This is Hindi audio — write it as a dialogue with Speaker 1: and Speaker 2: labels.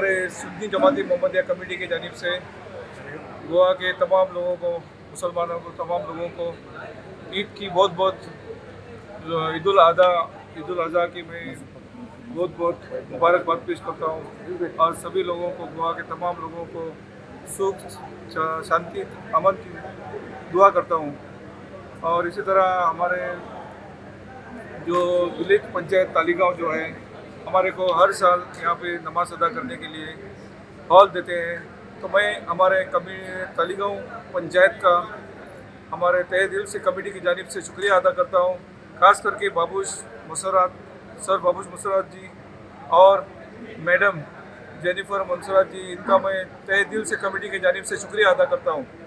Speaker 1: हमारे सुन्नी जमाती मोहम्मदिया कमेटी की जानिब से गोवा के तमाम लोगों को, मुसलमानों को, तमाम लोगों को ईद की बहुत बहुत ईद उल अज़हा की मैं बहुत बहुत मुबारकबाद पेश करता हूँ और सभी लोगों को, गोवा के तमाम लोगों को सुख, शांति, अमन की दुआ करता हूँ। और इसी तरह हमारे जो विलेज पंचायत तालिगांव जो है, हमारे को हर साल यहाँ पे नमाज अदा करने के लिए हॉल देते हैं। तो मैं हमारे तालिगांव पंचायत का हमारे तहे दिल से कमेटी की जानिब से शुक्रिया अदा करता हूँ। ख़ास करके बाबूश मुसर्रत जी और मैडम जेनिफर मुसर्रत जी, इनका मैं तहे दिल से कमेटी की जानिब से शुक्रिया अदा करता हूँ।